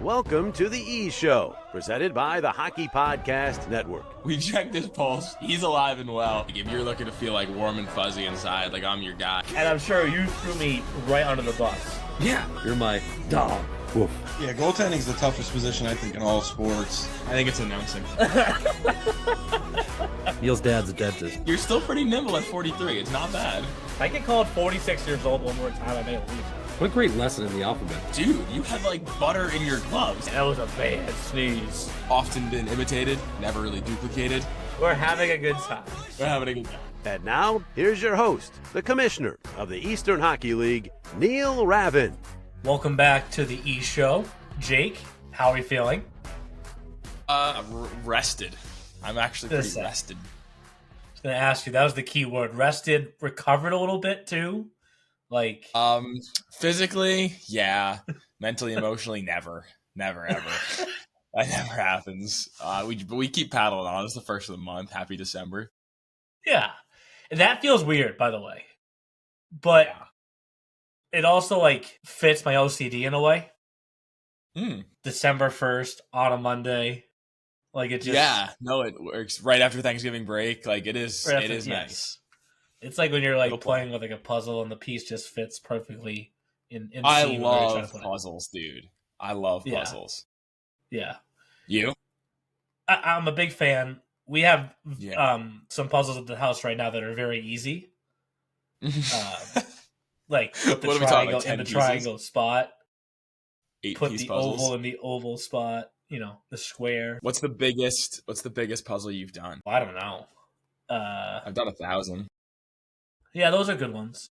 Welcome to the E Show, presented by the Hockey Podcast Network. We checked his pulse. He's alive and well. If you're looking to feel like warm and fuzzy inside, like I'm your guy. And I'm sure you threw me right under the bus. Yeah, you're my dog. Woof. Yeah, goaltending is the toughest position, I think, in all sports. I think it's announcing. Neil's dad's a dentist. You're still pretty nimble at 43. It's not bad. If I get called 46 years old one more time, I may leave. What a great lesson in the alphabet. Dude, you had like butter in your gloves. That was a bad sneeze. Often been imitated, never really duplicated. We're having a good time. We're having a good time. And now, here's your host, the commissioner of the Eastern Hockey League, Neil Ravin. Welcome back to the E Show. Jake, how are you feeling? Rested. I'm actually pretty rested. I was going to ask you, that was the key word. Rested, recovered a little bit too? Like, physically, yeah. Mentally, emotionally, never, ever. That never happens. We keep paddling on. It's the first of the month. Happy December. yeah. And that feels weird, by the way. But it also, like, fits my OCD in a way. December 1st on a Monday. Like, it just... Yeah, no, it works. Right after Thanksgiving break. Like, it is nice. It's like when you're like playing with like a puzzle and the piece just fits perfectly in I love puzzles, dude. I love puzzles. Yeah. You? I'm a big fan. We have some puzzles at the house right now that are very easy. Like the triangle in the triangle spot. 8-piece put the puzzles. Oval in the oval spot. You know, the square. What's the biggest puzzle you've done? I don't know. I've done 1,000. Yeah, those are good ones.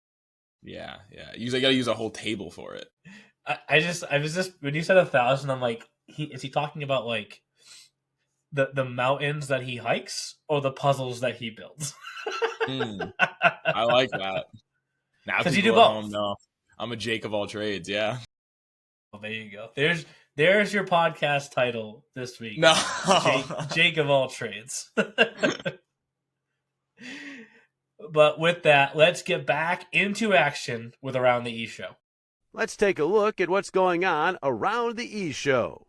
Yeah. Usually I gotta use a whole table for it. I was just when you said 1,000, I'm like, is he talking about like the mountains that he hikes or the puzzles that he builds? I like that. Now because you do both. No, I'm a Jake of all trades. Yeah. Well, there you go. There's your podcast title this week. No, Jake of all trades. But with that, let's get back into action with Around the E Show. Let's take a look at what's going on around the E Show.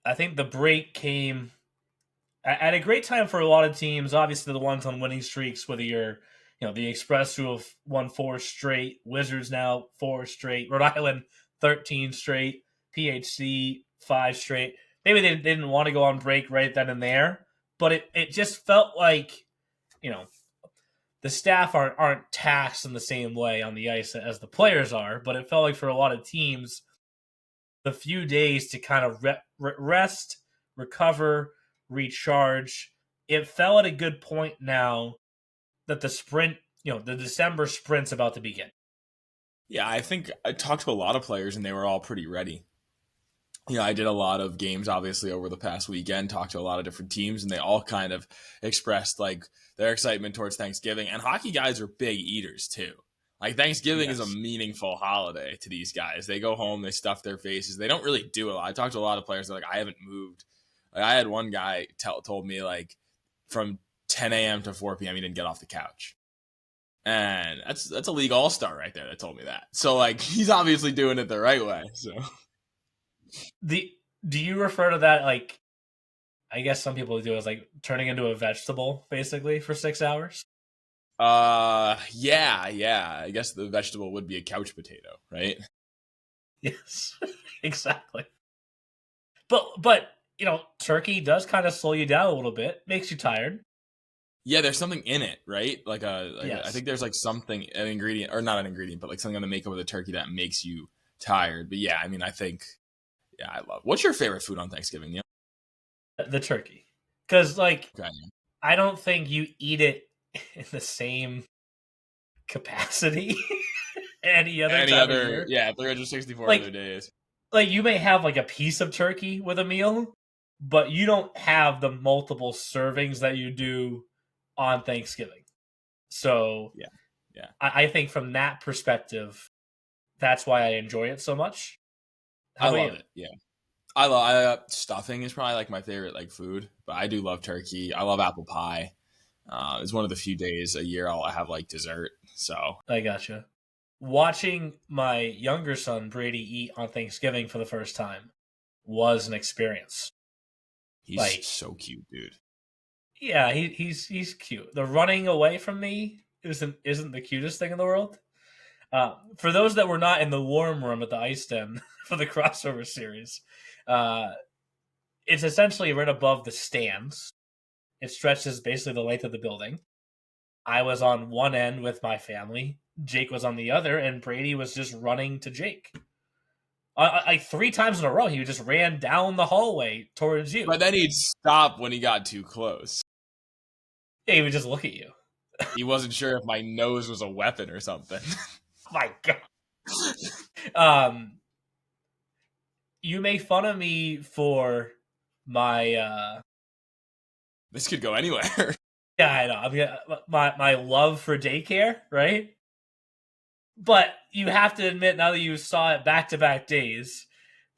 I think the break came at a great time for a lot of teams. Obviously, the ones on winning streaks, whether you're, the Express who have won 4 straight, Wizards now 4 straight, Rhode Island 13 straight, PHC 5 straight. Maybe they didn't want to go on break right then and there, but it just felt like, the staff aren't taxed in the same way on the ice as the players are, but it felt like for a lot of teams, the few days to kind of rest, recover, recharge, it fell at a good point now that the sprint, the December sprint's about to begin. Yeah, I think I talked to a lot of players and they were all pretty ready. I did a lot of games, obviously, over the past weekend, talked to a lot of different teams, and they all kind of expressed, like, their excitement towards Thanksgiving. And hockey guys are big eaters, too. Like, Thanksgiving is a meaningful holiday to these guys. They go home, they stuff their faces. They don't really do a lot. I talked to a lot of players that are like, I haven't moved. Like, I had one guy told me, like, from 10 a.m. to 4 p.m., he didn't get off the couch. And that's a league all-star right there that told me that. So, like, he's obviously doing it the right way, so... Do you refer to that, like, I guess some people do, as like turning into a vegetable basically for 6 hours? Yeah. I guess the vegetable would be a couch potato, right? Yes, exactly. But turkey does kind of slow you down a little bit, makes you tired. Yeah, there's something in it, right? Yes. I think there's like something, an ingredient, or not an ingredient, but like something on the makeup of the turkey that makes you tired. But yeah, I mean, I think. Yeah, I love. What's your favorite food on Thanksgiving, Neil? The turkey. Because, like, okay. I don't think you eat it in the same capacity any other time of year. Yeah, 364 other days. Like, you may have, like, a piece of turkey with a meal, but you don't have the multiple servings that you do on Thanksgiving. So, yeah. I think from that perspective, that's why I enjoy it so much. I love it. Yeah, I love stuffing is probably like my favorite like food, but I do love turkey. I love apple pie. It's one of the few days a year I'll have like dessert. So I gotcha. Watching my younger son Brady eat on Thanksgiving for the first time, was an experience. He's so cute, dude. Yeah, he's cute. The running away from me isn't the cutest thing in the world. For those that were not in the warm room at the Ice Den for the crossover series, it's essentially right above the stands. It stretches basically the length of the building. I was on one end with my family. Jake was on the other, and Brady was just running to Jake. Like 3 times in a row, he just ran down the hallway towards you. But then he'd stop when he got too close. Yeah, he would just look at you. He wasn't sure if my nose was a weapon or something. Oh my God. You make fun of me for my This could go anywhere. yeah, I know. I mean, my love for daycare, right? But you have to admit, now that you saw it back-to-back days,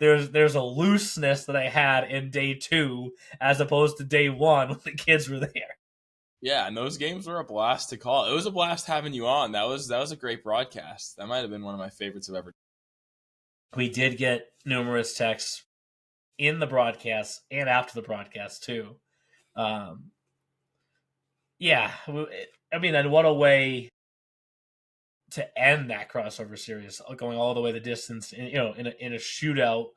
there's a looseness that I had in day 2 as opposed to day 1 when the kids were there. Yeah, and those games were a blast to call. It was a blast having you on. That was a great broadcast. That might have been one of my favorites of ever. We did get numerous texts in the broadcast and after the broadcast too. Yeah, I mean, and what a way to end that crossover series, going all the way the distance, in a shootout,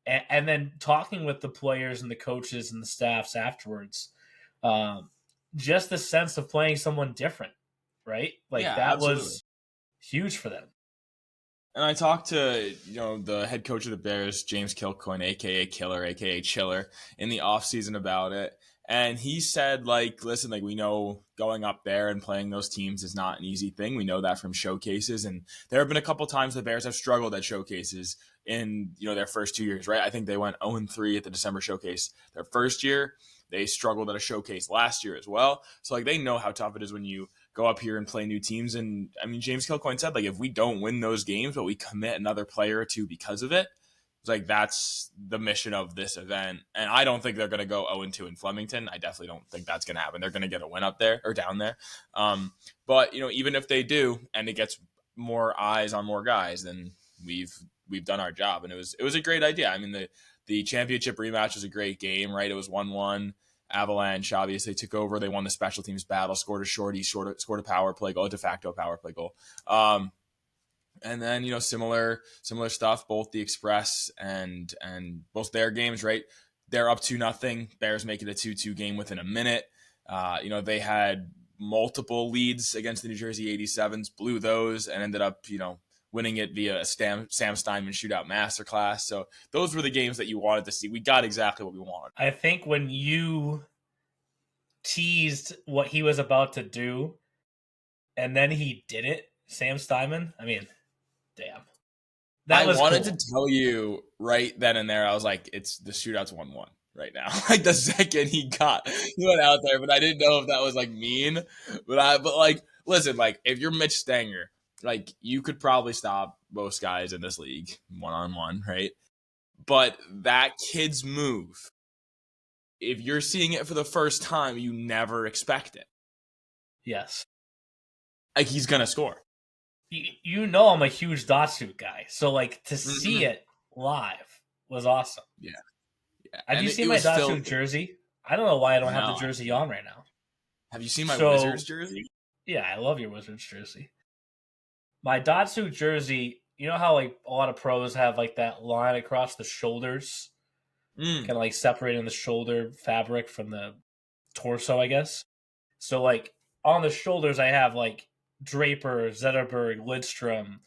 and then talking with the players and the coaches and the staffs afterwards. Just the sense of playing someone different, right? Like that absolutely. was huge for them. And I talked to, the head coach of the Bears, James Kilcoyne, a.k.a. Killer, a.k.a. Chiller, in the offseason about it. And he said, listen, we know going up there and playing those teams is not an easy thing. We know that from showcases. And there have been a couple times the Bears have struggled at showcases in, their first 2 years, right? I think they went 0-3 at the December showcase their first year. They struggled at a showcase last year as well. So, they know how tough it is when you go up here and play new teams. And, I mean, James Kilcoyne said, if we don't win those games, but we commit another player or two because of it, it's that's the mission of this event. And I don't think they're going to go 0-2 in Flemington. I definitely don't think that's going to happen. They're going to get a win up there or down there. But, even if they do and it gets more eyes on more guys, then we've done our job. And it was a great idea. I mean, the championship rematch was a great game, right? It was 1-1. Avalanche obviously took over. They won the special teams battle, scored a shorty, scored a power play goal, a de facto power play goal. And then, similar stuff, both the Express and both their games, right? They're up 2-0. Bears make it a 2-2 game within a minute. They had multiple leads against the New Jersey 87s, blew those, and ended up, winning it via a Sam Steinman shootout masterclass. So those were the games that you wanted to see. We got exactly what we wanted. I think when you teased what he was about to do, and then he did it, Sam Steinman, I mean, damn. I wanted to tell you right then and there, I was like, it's the shootout's 1-1 right now. The second he went out there, but I didn't know if that was mean. But listen, if you're Mitch Stenger, you could probably stop most guys in this league one-on-one, right? But that kid's move, if you're seeing it for the first time, you never expect it. Yes. He's going to score. I'm a huge Datsyuk guy. So, to see it live was awesome. Yeah. Have you seen my Datsyuk jersey? I don't know why I don't have the jersey on right now. Have you seen my Wizards jersey? Yeah, I love your Wizards jersey. My Datsyuk jersey, you know how a lot of pros have that line across the shoulders, kind of separating the shoulder fabric from the torso, I guess. So on the shoulders, I have Draper, Zetterberg, Lidstrom,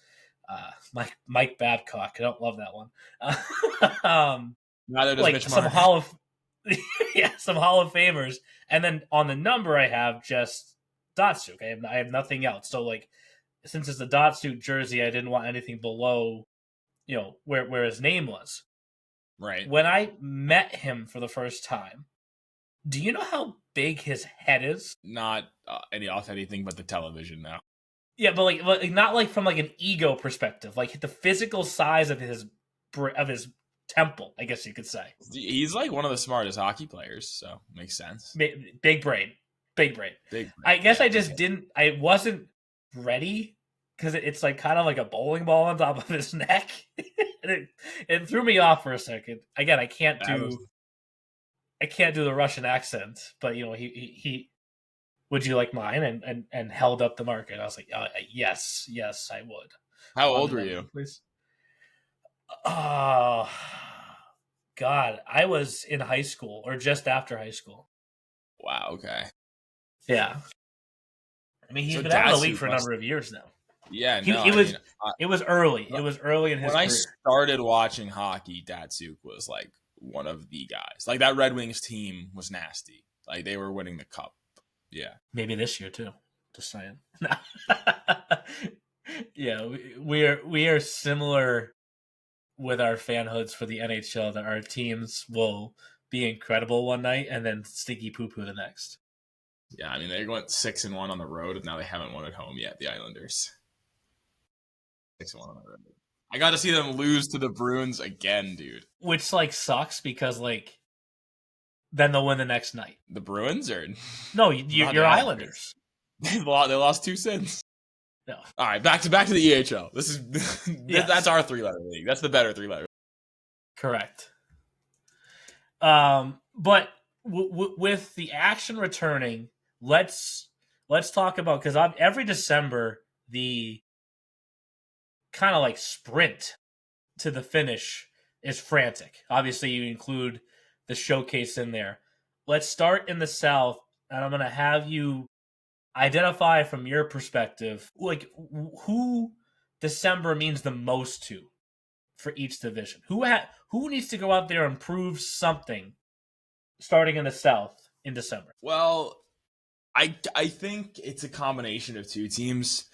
Mike Babcock. I don't love that one. Neither does Mitch some Marner. some Hall of Famers, and then on the number I have just Datsyuk. I have nothing else. So since it's a Datsyuk jersey, I didn't want anything below, where his name was. Right. When I met him for the first time, do you know how big his head is? Not off anything but the television now. Yeah, but not from an ego perspective, the physical size of his temple, I guess you could say. He's one of the smartest hockey players, so makes sense. Big brain. I guess I just didn't. I wasn't ready because it's like kind of like a bowling ball on top of his neck. And it threw me off for a second. Again, I can't do the Russian accent, but he would you like mine and held up the market. I was like, yes, I would. How old were you? Please. Oh, God, I was in high school or just after high school. Wow. Okay. Yeah. I mean, he's So been out of the league Datsyuk for a number of years now. Yeah, it was early. It was early in his career. When I started watching hockey, Datsyuk was like one of the guys. Like that Red Wings team was nasty. Like they were winning the cup. Yeah. Maybe this year too. Just saying. Yeah, we are similar with our fanhoods for the NHL, that our teams will be incredible one night and then stinky poo-poo the next. Yeah, I mean, they went 6-1 on the road, and now they haven't won at home yet, the Islanders. 6-1 on the road. I got to see them lose to the Bruins again, dude. Which, like, sucks because, like, then they'll win the next night. The Bruins? Or no, your Islanders. They lost 2 since. No. All right, back to the EHL. This is Yes. That's our 3-letter league. That's the better 3-letter. Correct. But with the action returning, let's talk about, because every December the kind of like sprint to the finish is frantic. Obviously, you include the showcase in there. Let's start in the South, and I'm going to have you identify from your perspective, like who December means the most to for each division. Who needs to go out there and prove something starting in the South in December? Well, I think it's a combination of two teams.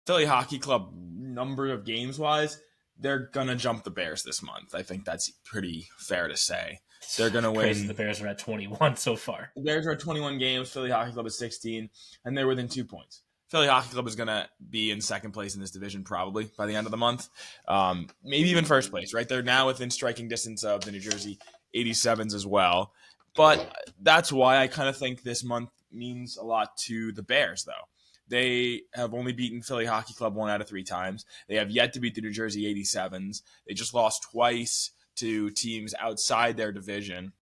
Philly Hockey Club, number of games wise, they're gonna jump the Bears this month. I think that's pretty fair to say. They're gonna win. The Bears are at 21 so far. The Bears are at 21 games. Philly Hockey Club is 16, and they're within 2 points. Philly Hockey Club is gonna be in second place in this division probably by the end of the month, maybe even first place. Right, they're now within striking distance of the New Jersey 87s as well. But that's why I kind of think this month means a lot to the Bears, though. They have only beaten Philly Hockey Club 1 out of 3 times. They have yet to beat the New Jersey 87s. They just lost twice to teams outside their division.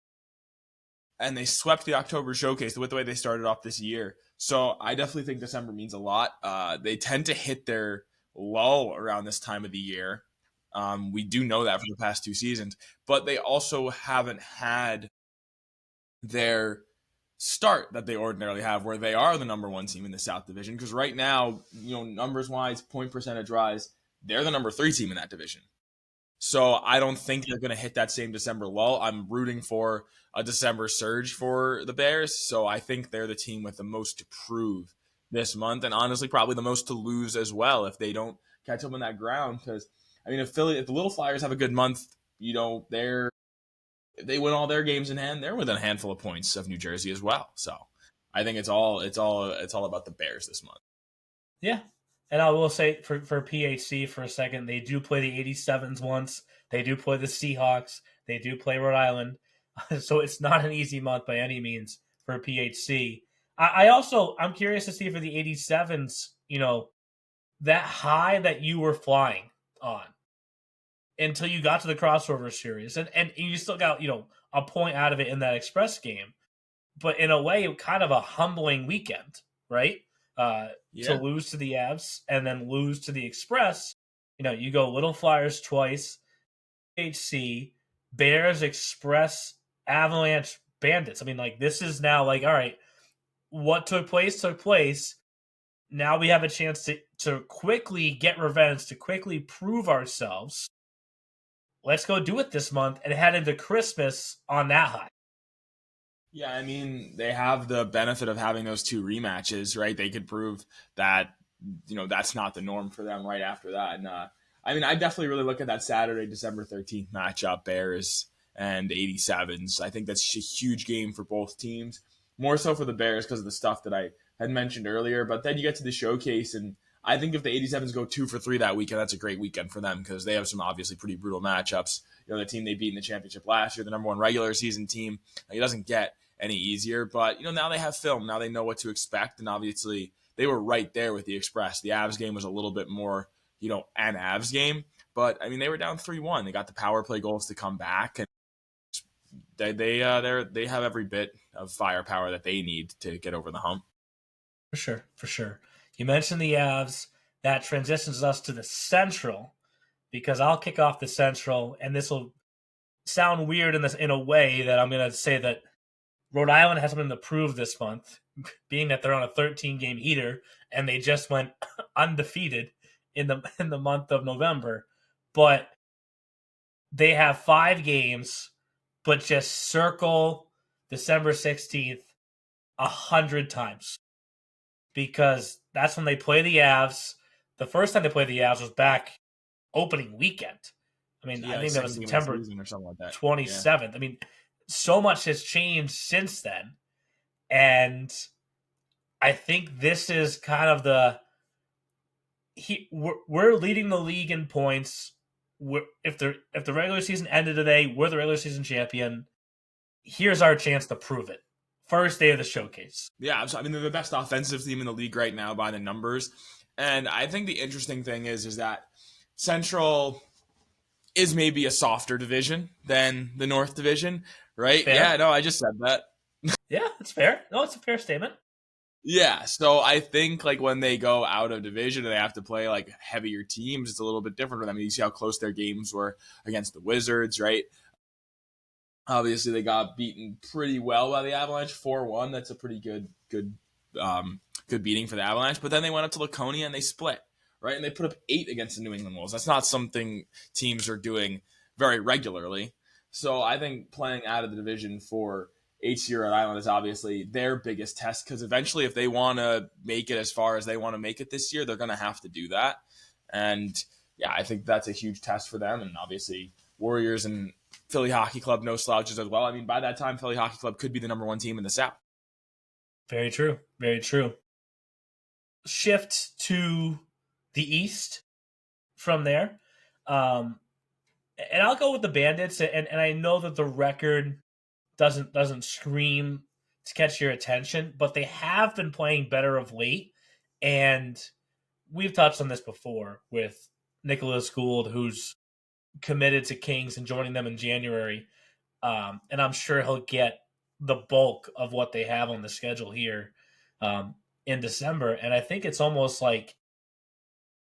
And they swept the October showcase with the way they started off this year. So I definitely think December means a lot. They tend to hit their lull around this time of the year. We do know that for the past 2 seasons. But they also haven't had their start that they ordinarily have, where they are the number 1 team in the South Division. Because right now, numbers wise, point percentage wise, they're the number 3 team in that division. So I don't think they're going to hit that same December lull. I'm rooting for a December surge for the Bears. So I think they're the team with the most to prove this month, and honestly, probably the most to lose as well if they don't catch up on that ground. Because I mean, if the Little Flyers have a good month, if they win all their games in hand, they're within a handful of points of New Jersey as well. So I think it's all about the Bears this month. Yeah. And I will say for PHC for a second, they do play the 87s once. They do play the Seahawks. They do play Rhode Island. So it's not an easy month by any means for PHC. I'm curious to see for the 87s, that high that you were flying on until you got to the crossover series. And you still got, a point out of it in that Express game. But in a way, kind of a humbling weekend, right? To lose to the Avs and then lose to the Express. You go Little Flyers twice, HC, Bears, Express, Avalanche, Bandits. I mean, this is now all right, what took place. Now we have a chance to quickly get revenge, to quickly prove ourselves. Let's go do it this month and head into Christmas on that high. Yeah, I mean, they have the benefit of having those 2 rematches, right? They could prove that, that's not the norm for them right after that. And I definitely really look at that Saturday, December 13th matchup, Bears and 87s. I think that's a huge game for both teams. More so for the Bears because of the stuff that I had mentioned earlier. But then you get to the showcase, and I think if the 87s go 2 for 3 that weekend, that's a great weekend for them because they have some obviously pretty brutal matchups. The team they beat in the championship last year, the number 1 regular season team, it doesn't get any easier. But, now they have film. Now they know what to expect. And obviously they were right there with the Express. The Avs game was a little bit more, an Avs game. But, I mean, they were down 3-1. They got the power play goals to come back. And they have every bit of firepower that they need to get over the hump. For sure. You mentioned the Avs. That transitions us to the Central, because I'll kick off the Central, and this will sound weird in a way that I'm going to say that Rhode Island has something to prove this month, being that they're on a 13-game heater, and they just went undefeated in the month of November. But they have 5 games, but just circle December 16th 100 times, because that's when they play the Avs. The first time they played the Avs was back opening weekend. I mean, I think that was September or something like that. 27th. Yeah. I mean, so much has changed since then. And I think this is kind of we're leading the league in points. If the regular season ended today, we're the regular season champion. Here's our chance to prove it. First day of the showcase. Yeah, I mean, they're the best offensive team in the league right now by the numbers. And I think the interesting thing is that Central is maybe a softer division than the North Division, right? Fair. Yeah, no, I just said that. Yeah, it's fair. No, it's a fair statement. Yeah, so I think when they go out of division and they have to play heavier teams, it's a little bit different for them. You see how close their games were against the Wizards, right? Obviously, they got beaten pretty well by the Avalanche, 4-1. That's a pretty good beating for the Avalanche. But then they went up to Laconia and they split, right? And they put up 8 against the New England Wolves. That's not something teams are doing very regularly. So I think playing out of the division for HC Rhode Island is obviously their biggest test, because eventually if they want to make it as far as they want to make it this year, they're going to have to do that. And yeah, I think that's a huge test for them. And obviously Warriors and Philly Hockey Club, no slouches as well. I mean, by that time, Philly Hockey Club could be the number 1 team in the South. Very true. Very true. Shift to the East from there. And I'll go with the Bandits. And I know that the record doesn't scream to catch your attention, but they have been playing better of late. And we've touched on this before with Nicholas Gould, who's committed to Kings and joining them in January. And I'm sure he'll get the bulk of what they have on the schedule here in December. And I think it's almost like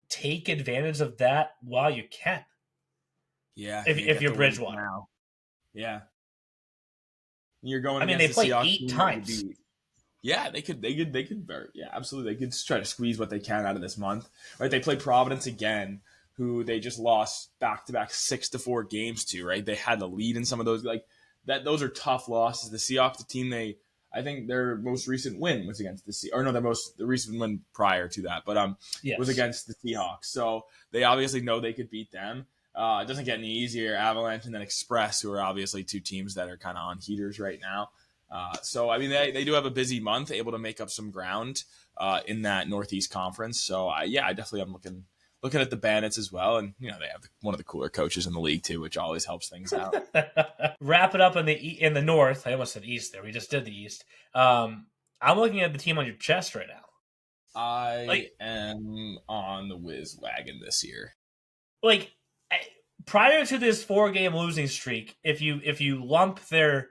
take advantage of that while you can. Yeah. If you're Bridgewater. Now. Yeah. You're going. I mean, they played 8 times. Yeah, they could. Yeah, absolutely. They could try to squeeze what they can out of this month. Right? They play Providence again, who they just lost back-to-back 6-4 games to. Right? They had the lead in some of those. Those are tough losses. The Seahawks, the team I think their most recent win was against the Seahawks. Or no, the recent win prior to that, but yes, was against the Seahawks. So they obviously know they could beat them. It doesn't get any easier. Avalanche and then Express, who are obviously 2 teams that are kind of on heaters right now. So, I mean, they do have a busy month, able to make up some ground in that Northeast Conference. So, I definitely am looking at the Bandits as well. And, they have one of the cooler coaches in the league, too, which always helps things out. Wrap it up in the North. I almost said East there. We just did the East. I'm looking at the team on your chest right now. I am on the Wiz wagon this year. Prior to this 4-game losing streak, if you lump their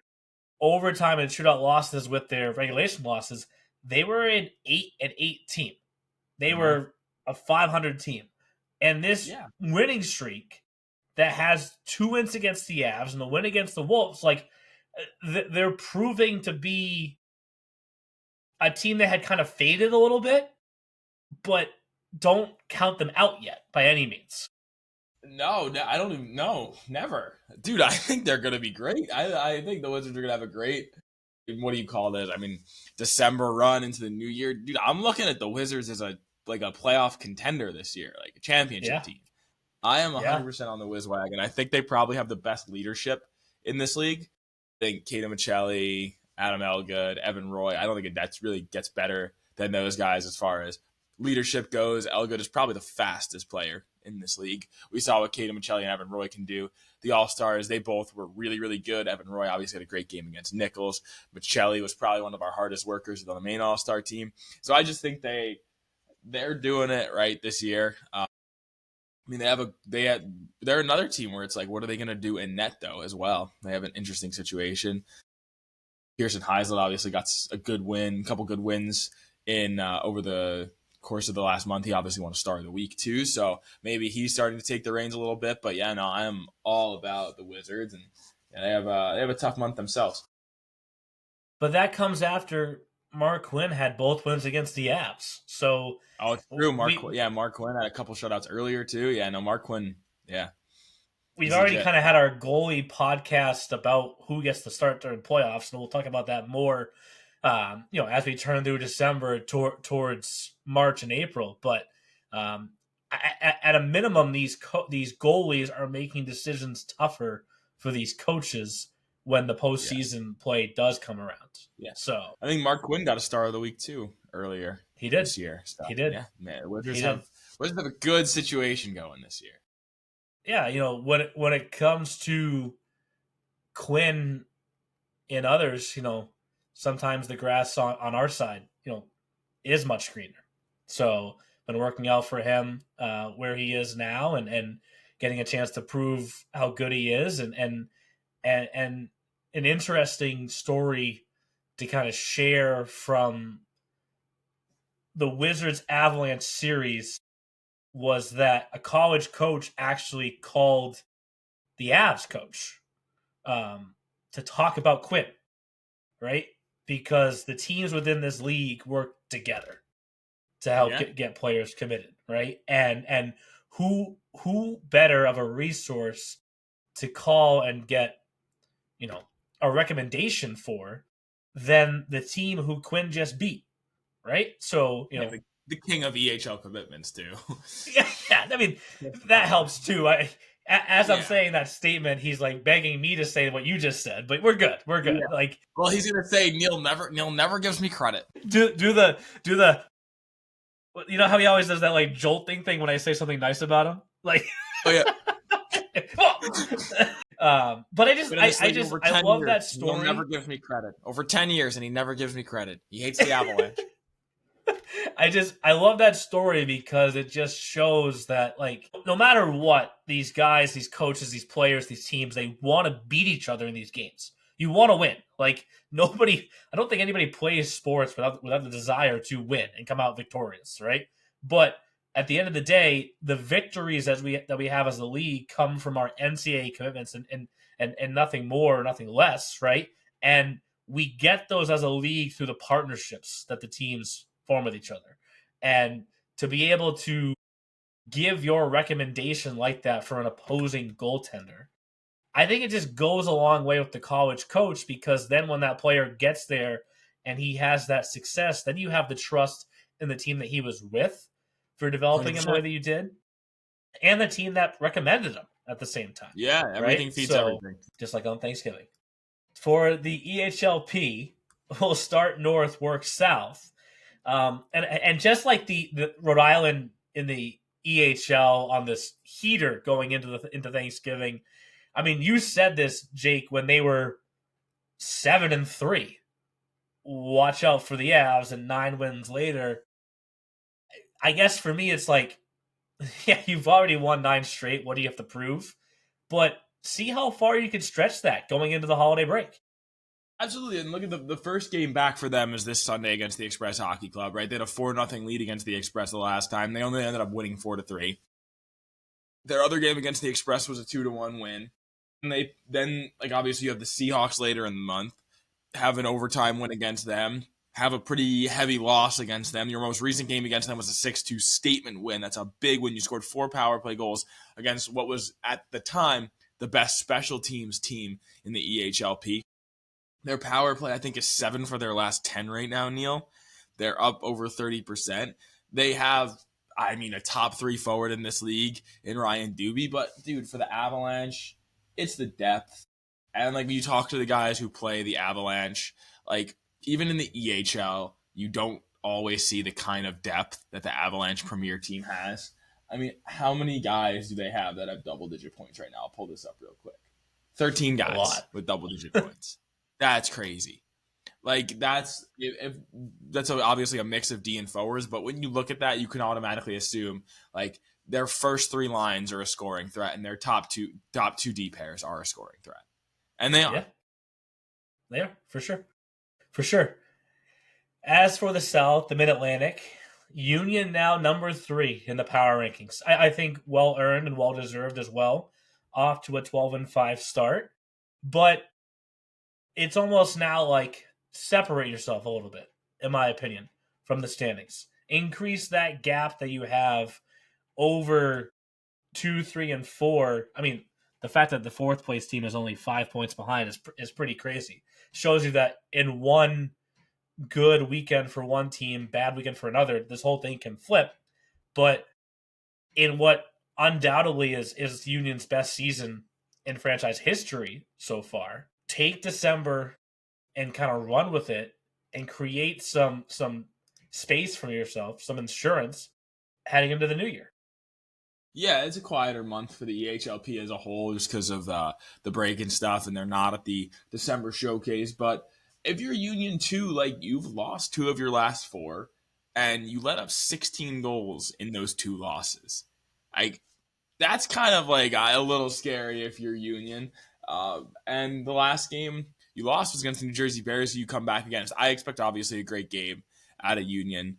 overtime and shootout losses with their regulation losses, they were an 8-8 team. They were a 500 team. And this winning streak that has 2 wins against the Avs and the win against the Wolves, they're proving to be a team that had kind of faded a little bit, but don't count them out yet by any means. No, I don't even know. Never. Dude, I think they're going to be great. I think the Wizards are going to have a great, what do you call this? I mean, December run into the new year. Dude, I'm looking at the Wizards as a playoff contender this year, like a championship team. I am 100% on the Wiz wagon. I think they probably have the best leadership in this league. I think Kato Michelli, Adam Elgood, Evan Roy, I don't think that really gets better than those guys as far as leadership goes. Elgood is probably the fastest player in this league. We saw what Kato Michelli and Evan Roy can do. the All-Stars, they both were really, really good. Evan Roy obviously had a great game against Nichols. Michelli was probably one of our hardest workers on the main All-Star team. So I just think they're doing it right this year. I mean, they're another team where it's like, what are they going to do in net though as well? They have an interesting situation. Pearson Heislett obviously got a couple good wins in over the course of the last month. He obviously won Star of the Week too, so maybe he's starting to take the reins a little bit. But yeah, no, I am all about the Wizards, and they have a tough month themselves. But that comes after Mark Quinn had both wins against the Avs. So it's true. Mark Quinn had a couple shutouts earlier too. Yeah, no, Mark Quinn. Yeah. We've already kind of had our goalie podcast about who gets to start during playoffs, and we'll talk about that more, as we turn through December towards March and April. But at a minimum, these goalies are making decisions tougher for these coaches when the postseason play does come around. Yeah. So I think Mark Quinn got a Star of the Week too earlier. He did this year. So, he did. Yeah, man. Wizards have a good situation going this year. Yeah, when it comes to Quinn and others, sometimes the grass on our side, is much greener. So been working out for him where he is now, and getting a chance to prove how good he is, and an interesting story to kind of share from the Wizards Avalanche series was that a college coach actually called the Avs coach to talk about Quinn, right? Because the teams within this league work together to help get players committed, right? And who better of a resource to call and get, a recommendation for than the team who Quinn just beat, right? So, the king of EHL commitments too. yeah, I mean, that helps too. I'm saying that statement, he's like begging me to say what you just said, but we're good. Yeah. Like, well, he's gonna say Neil never gives me credit. Do the how he always does that like jolting thing when I say something nice about him, like. Oh yeah. But I love that story. Neil never gives me credit. Over 10 years, and he never gives me credit. He hates the Avalanche. I love that story because it just shows that, like, no matter what, these guys, these coaches, these players, these teams, they want to beat each other in these games. You want to win. Like, I don't think anybody plays sports without the desire to win and come out victorious, right? But at the end of the day, the victories that we have as a league come from our NCAA commitments and nothing more, nothing less, right? And we get those as a league through the partnerships that the teams form with each other. And to be able to give your recommendation like that for an opposing goaltender, I think it just goes a long way with the college coach, because then when that player gets there and he has that success, then you have the trust in the team that he was with for developing 100%. him the way that you did, and the team that recommended him at the same time. Yeah, everything feeds everything. Just like on Thanksgiving. For the EHLP, we'll start north, work south. And just like the Rhode Island in the EHL on this heater going into Thanksgiving, I mean, you said this, Jake, when they were 7-3. Watch out for the Avs, and 9 wins later. I guess for me, it's like, yeah, you've already won 9 straight. What do you have to prove? But see how far you can stretch that going into the holiday break. Absolutely, and look at the first game back for them is this Sunday against the Express Hockey Club, right? They had a 4-0 lead against the Express the last time. They only ended up winning 4-3. Their other game against the Express was a 2-1 win. And they then, like, obviously you have the Seahawks later in the month, have an overtime win against them, have a pretty heavy loss against them. Your most recent game against them was a 6-2 statement win. That's a big win. You scored 4 power play goals against what was, at the time, the best special teams team in the EHLP. Their power play, I think, is 7 for their last 10 right now, Neil. They're up over 30%. They have, I mean, a top 3 forward in this league in Ryan Doobie. But, dude, for the Avalanche, it's the depth. And, like, you talk to the guys who play the Avalanche, like, even in the EHL, you don't always see the kind of depth that the Avalanche premier team has. I mean, how many guys do they have that have double-digit points right now? I'll pull this up real quick. 13 guys with double-digit points. That's crazy. Like, that's obviously a mix of D and forwards, but when you look at that, you can automatically assume, like, their first 3 lines are a scoring threat, and their top two D pairs are a scoring threat. And they are. Yeah. They are, for sure. For sure. As for the South, the Mid-Atlantic, Union now number 3 in the power rankings. I think well-earned and well-deserved as well, off to a 12-5 start. But it's almost now like separate yourself a little bit, in my opinion, from the standings. Increase that gap that you have over 2, 3, and 4. I mean, the fact that the 4th place team is only 5 points behind is pretty crazy. Shows you that in one good weekend for one team, bad weekend for another, this whole thing can flip. But in what undoubtedly is Union's best season in franchise history so far, take December and kind of run with it and create some space for yourself, some insurance heading into the new year. Yeah, it's a quieter month for the EHLP as a whole just because of the break and stuff, and they're not at the December showcase. But if you're Union 2, like, you've lost 2 of your last 4, and you let up 16 goals in those 2 losses. Like, that's kind of like a little scary if you're Union. And the last game you lost was against the New Jersey Bears, so you come back against. I expect, obviously, a great game out of Union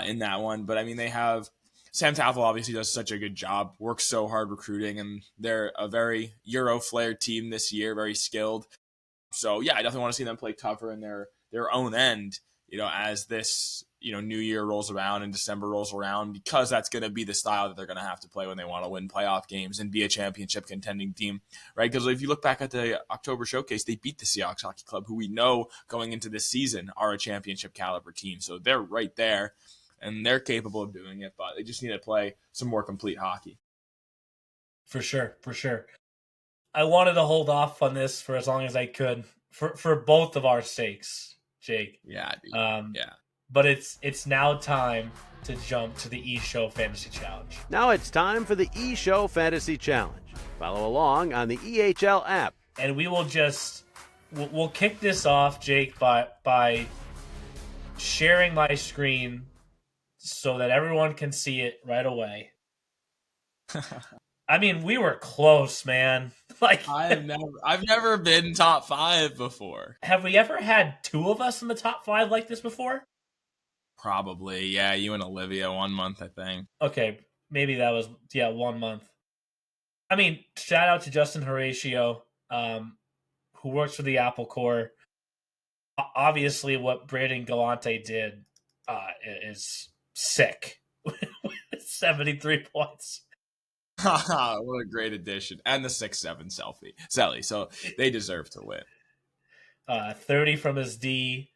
in that one. But, I mean, they have Sam Taffel obviously does such a good job, works so hard recruiting, and they're a very Euro-flared team this year, very skilled. So, yeah, I definitely want to see them play tougher in their own end, as this, new year rolls around and December rolls around, because that's going to be the style that they're going to have to play when they want to win playoff games and be a championship contending team, right? Because if you look back at the October showcase, they beat the Seahawks Hockey Club, who we know going into this season are a championship caliber team. So they're right there. And they're capable of doing it, but they just need to play some more complete hockey. For sure, for sure. I wanted to hold off on this for as long as I could, for both of our sakes, Jake. Yeah, dude. Yeah. But it's now time to jump to the E-Show Fantasy Challenge. Now it's time for the E-Show Fantasy Challenge. Follow along on the EHL app. And we will we'll kick this off, Jake, by sharing my screen so that everyone can see it right away. I mean, we were close, man. Like, I've never been top 5 before. Have we ever had 2 of us in the top 5 like this before? Probably, yeah. You and Olivia 1 month, I think. Okay, maybe that was 1 month. I mean, shout out to Justin Horatio, who works for the Apple Corps. Obviously, what Brandon Galante did is sick. 73 points. What a great addition. And the 6'7" Selly. So they deserve to win. 30 from his D.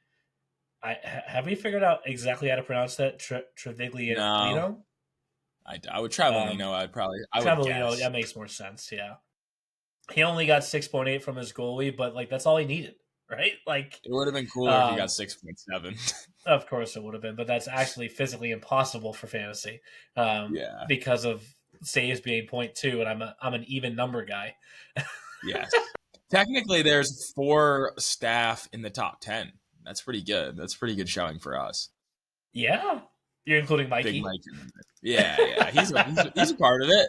Have we figured out exactly how to pronounce that? Treviglio? No. I would Travelino. I would guess. That makes more sense, yeah. He only got 6.8 from his goalie, but like that's all he needed, right? Like, it would have been cooler if he got 6.7. Of course it would have been, but that's actually physically impossible for fantasy. Because of saves being 0.2, and I'm an even number guy. Yes. Technically, there's 4 staff in the top 10. That's pretty good. That's pretty good showing for us. Yeah, you're including Mikey. Big Mikey. Yeah. He's a part of it.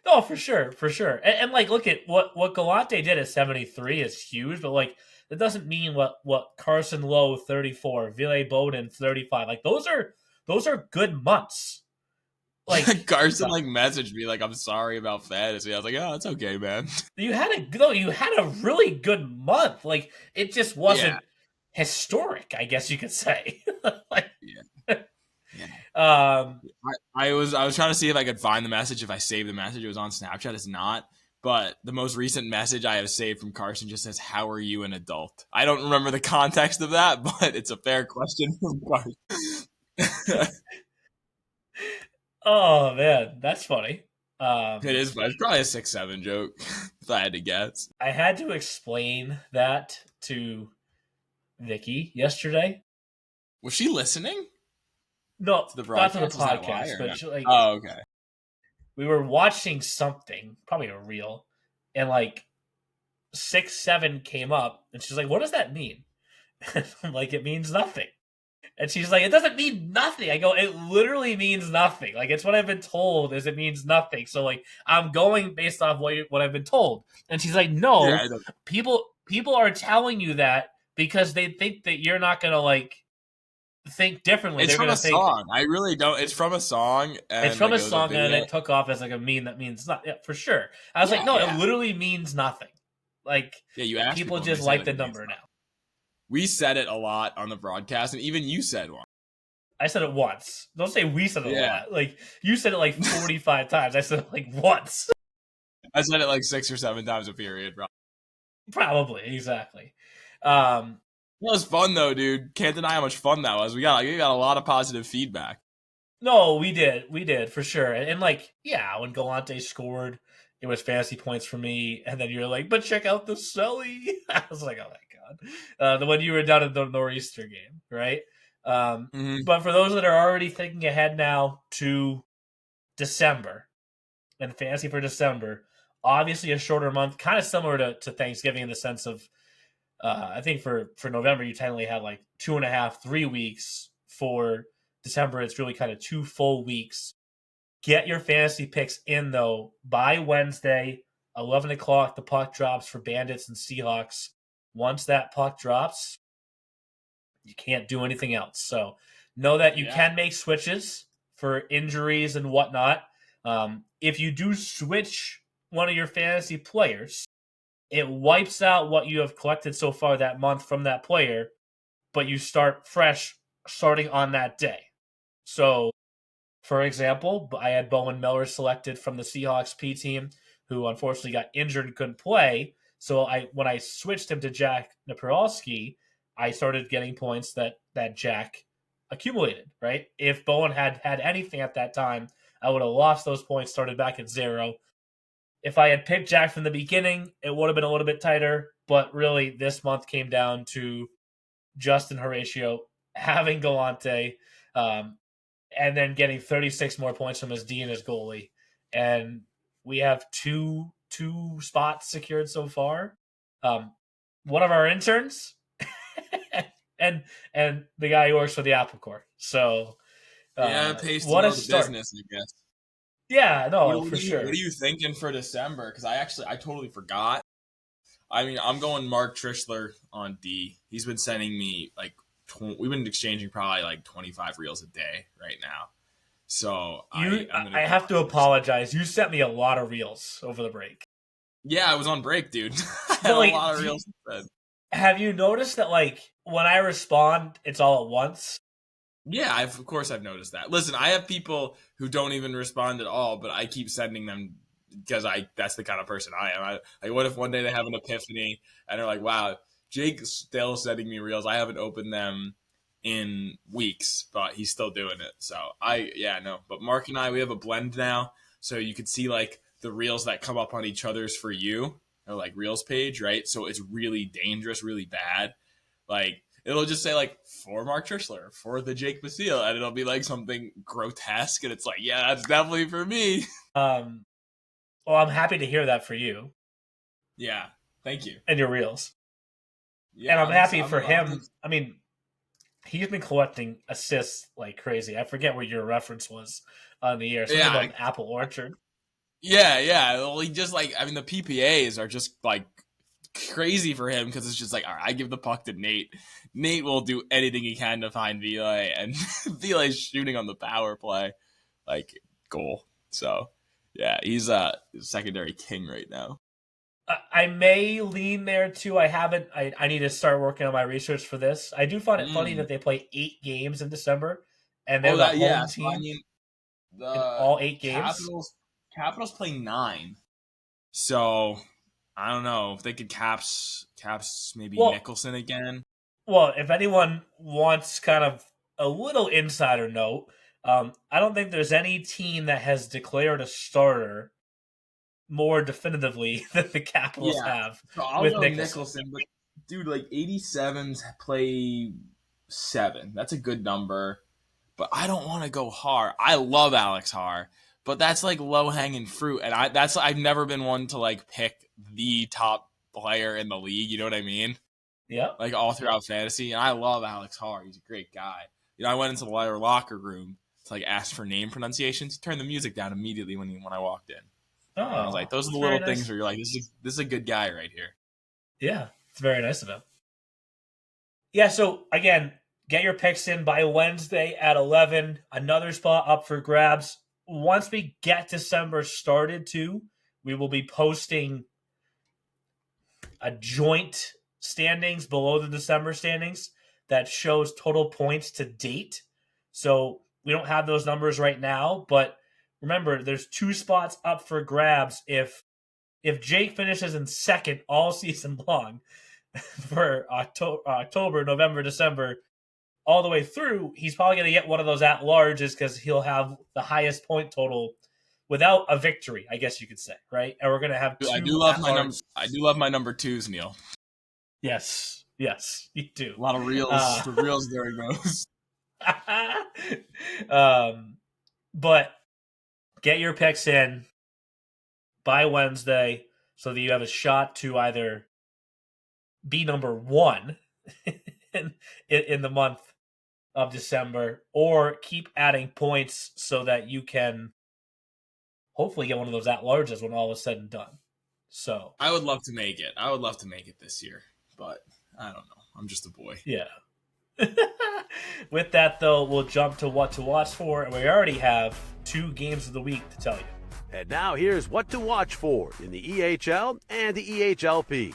No, for sure. And like, look at what Galante did at 73 is huge, but like that doesn't mean what Carson Lowe 34, Ville Bowden 35. Like those are good months. Like Carson messaged me like, I'm sorry about fantasy. I was like, oh, it's okay, man. You had a really good month. Like it just wasn't historic, I guess you could say. I was trying to see if I could find the message. If I saved the message, it was on Snapchat. It's not. But the most recent message I have saved from Carson just says, "How are you an adult?" I don't remember the context of that, but it's a fair question from Carson. Oh man, that's funny. It is. It's probably a 6'7" joke, if I had to guess. I had to explain that to Vicky yesterday. Was she listening? No, to the not to the broadcast? podcast, but she, like, oh, okay. we were watching something, probably a reel, and like 6-7 came up, and she's like, "What does that mean?" And I'm like, "It means nothing." And she's like, "It doesn't mean nothing." I go, "It literally means nothing. Like, it's what I've been told is it means nothing. So like, I'm going based off what I've been told." And she's like, "No, Yeah, people are telling you that because they think that you're not gonna like think differently. it's They're from gonna a think song. I really don't. It's from a song. And it's from like, a it was song, and video. it took off as like a meme that means not. Yeah, for sure. I was like, Yeah, no, yeah. it literally means nothing. Like, Yeah, you asked people and just they like said the it means number nothing. now. We said it a lot on the broadcast, and even you said one. I said it once. Don't say we said it a Yeah. lot. Like, you said it like 45 times. I said it like once. I said it like 6 or 7 times a period, bro. Probably, exactly. That was fun though, dude. Can't deny how much fun that was. We got a lot of positive feedback. No, we did for sure. And like, yeah, when Galante scored, it was fantasy points for me. And then you're like, but check out the Sully. I was like, oh my god, the one you were down at the Nor'easter game, right? But for those that are already thinking ahead now to December and fantasy for December, obviously a shorter month, kind of similar to Thanksgiving in the sense of, I think for November you technically have like 2.5, 3 weeks. For December, it's really kind of 2 full weeks. Get your fantasy picks in though by Wednesday, 11 o'clock. The puck drops for Bandits and Seahawks. Once that puck drops, you can't do anything else. So know that you can make switches for injuries and whatnot. If you do switch one of your fantasy players, it wipes out what you have collected so far that month from that player, but you start fresh starting on that day. So, for example, I had Bowman Miller selected from the Seahawks P team, who unfortunately got injured and couldn't play. So when I switched him to Jack Napieralski, I started getting points that Jack accumulated, right? If Bowen had anything at that time, I would have lost those points, started back at 0. If I had picked Jack from the beginning, it would have been a little bit tighter, but really this month came down to Justin Horatio having Galante, and then getting 36 more points from his D and his goalie. And we have two spots secured so far. One of our interns and the guy who works for the Apple Corps. So Pays to what know a the start. business, I guess. Yeah, no, for sure. What are you thinking for December? Because I totally forgot. I mean, I'm going Mark Trishler on D. He's been sending me like we've been exchanging probably like 25 reels a day right now. So I have to apologize. You sent me a lot of reels over the break. Yeah, I was on break, dude. I had like, a lot of reels. Have you noticed that like when I respond, it's all at once? Yeah, of course I've noticed that. Listen, I have people who don't even respond at all, but I keep sending them because that's the kind of person I am. Like, what if one day they have an epiphany and they're like, wow, Jake's still sending me reels. I haven't opened them in weeks, but he's still doing it. So but Mark and I, we have a blend now. So you can see like the reels that come up on each other's For You or like reels page, right? So it's really dangerous, really bad. Like it'll just say like for Mark Trishler, for the Jake Basile, and it'll be like something grotesque. And it's like, yeah, that's definitely for me. Well, I'm happy to hear that for you. Yeah. Thank you. And your reels. Yeah, and I'm happy for him. I mean, he's been collecting assists like crazy. I forget what your reference was on the air. Something about Apple Orchard. Yeah. Well, he just like, I mean, the PPAs are just like crazy for him because it's just like, all right, I give the puck to Nate. Nate will do anything he can to find Ville, and Ville's shooting on the power play, like goal. So yeah, he's a secondary king right now. I may lean there too. I need to start working on my research for this. I do find it funny that they play 8 games in December, and they're the home team. I mean, in all 8 games. Capitals play 9, so I don't know if they could caps maybe Nicholson again. Well, if anyone wants kind of a little insider note, I don't think there's any team that has declared a starter more definitively than the Capitals have. So I'll go Nicholson, but dude, like 87s play 7. That's a good number, but I don't want to go Haar. I love Alex Haar, but that's like low hanging fruit. And I've never been one to like pick the top player in the league. You know what I mean? Yeah. Like all throughout fantasy. And I love Alex Harr. He's a great guy. I went into the locker room to like ask for name pronunciations. He turned the music down immediately when I walked in. Oh, and I was like, those are the little things where you're like, this is a good guy right here. Yeah, it's very nice of him. Yeah, so again, get your picks in by Wednesday at 11. Another spot up for grabs. Once we get December started too, we will be posting a joint standings below the December standings that shows total points to date. So we don't have those numbers right now, but remember, there's 2 spots up for grabs if Jake finishes in second all season long for October, November, December, all the way through, he's probably going to get one of those at-larges because he'll have the highest point total without a victory, I guess you could say, right? And we're going to have two I do love my number 2s, Neil. Yes, you do. A lot of reels. The reels there he goes. But get your picks in by Wednesday so that you have a shot to either be number 1 in the month of December or keep adding points so that you can hopefully get one of those at-larges when all is said and done. So I would love to make it. I would love to make it this year, but I don't know. I'm just a boy. Yeah. With that, though, we'll jump to what to watch for, and we already have 2 games of the week to tell you. And now here's what to watch for in the EHL and the EHLP.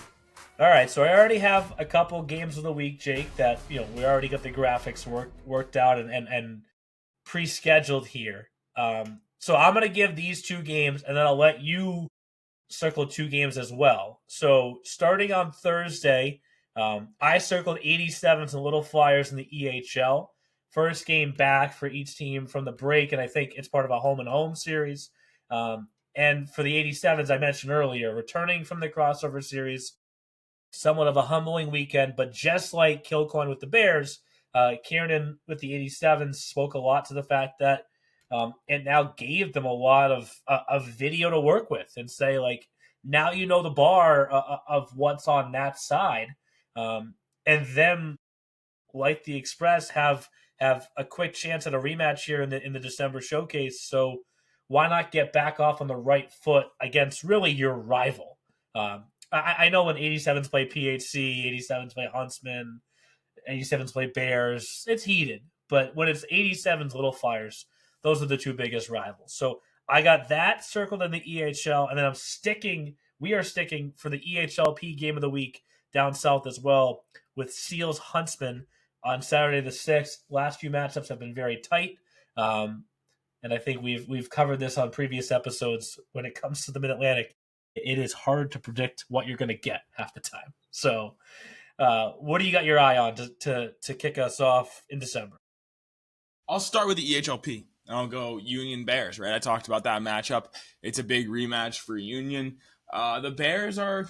All right, so I already have a couple games of the week, Jake, that we already got the graphics worked out and pre-scheduled here. So I'm going to give these 2 games, and then I'll let you circle 2 games as well. So starting on Thursday, I circled 87s and Little Flyers in the EHL. First game back for each team from the break, and I think it's part of a home-and-home series. And for the 87s, I mentioned earlier, returning from the crossover series, somewhat of a humbling weekend, but just like Kilcoyne with the Bears, Kiernan with the 87s spoke a lot to the fact that it now gave them a lot of video to work with and say, like, now you know the bar of what's on that side. And them, like the Express, have a quick chance at a rematch here in the December showcase. So why not get back off on the right foot against really your rival? I know when 87s play PHC, 87s play Huntsman, 87s play Bears, it's heated. But when it's 87s Little Flyers, those are the 2 biggest rivals. So I got that circled in the EHL, and then we are sticking for the EHLP game of the week down south as well with Seals Huntsman on Saturday the 6th. Last few matchups have been very tight. And I think we've covered this on previous episodes. When it comes to the Mid-Atlantic, it is hard to predict what you're going to get half the time. So what do you got your eye on to kick us off in December? I'll start with the EHLP. I'll go Union Bears, right? I talked about that matchup. It's a big rematch for Union. The Bears are,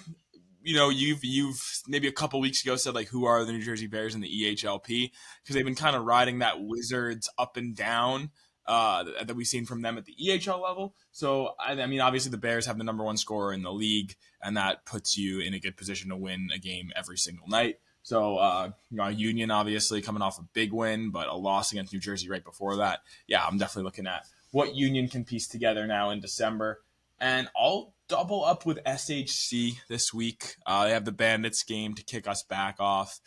you've maybe a couple weeks ago said, like, who are the New Jersey Bears in the EHLP? Because they've been kind of riding that Wizards up and down that we've seen from them at the EHL level. So, I mean, obviously the Bears have the number 1 scorer in the league, and that puts you in a good position to win a game every single night. So, Union obviously coming off a big win, but a loss against New Jersey right before that. Yeah, I'm definitely looking at what Union can piece together now in December. And I'll double up with SHC this week. They have the Bandits game to kick us back off.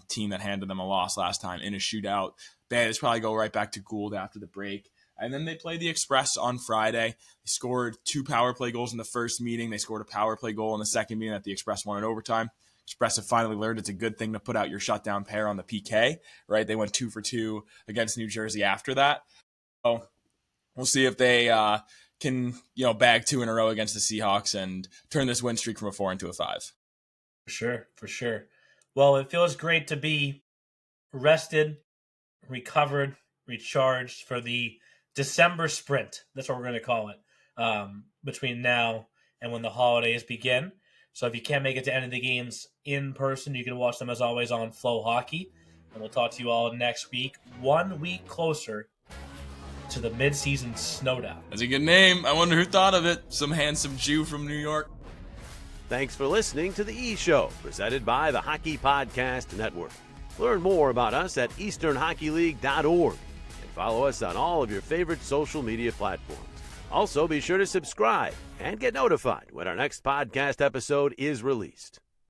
Team that handed them a loss last time in a shootout. Bandits probably go right back to Gould after the break. And then they play the Express on Friday. They scored 2 power play goals in the first meeting. They scored a power play goal in the second meeting that the Express won in overtime. Express have finally learned it's a good thing to put out your shutdown pair on the PK, right? They went 2 for 2 against New Jersey after that. So we'll see if they can, bag 2 in a row against the Seahawks and turn this win streak from a 4 into a 5. For sure. Well, it feels great to be rested, recovered, recharged for the December sprint. That's what we're going to call it, between now and when the holidays begin. So if you can't make it to any of the games in person, you can watch them as always on Flow Hockey. And we'll talk to you all next week, 1 week closer to the midseason snowdown. That's a good name. I wonder who thought of it. Some handsome Jew from New York. Thanks for listening to The E Show, presented by the Hockey Podcast Network. Learn more about us at easternhockeyleague.org and follow us on all of your favorite social media platforms. Also, be sure to subscribe and get notified when our next podcast episode is released.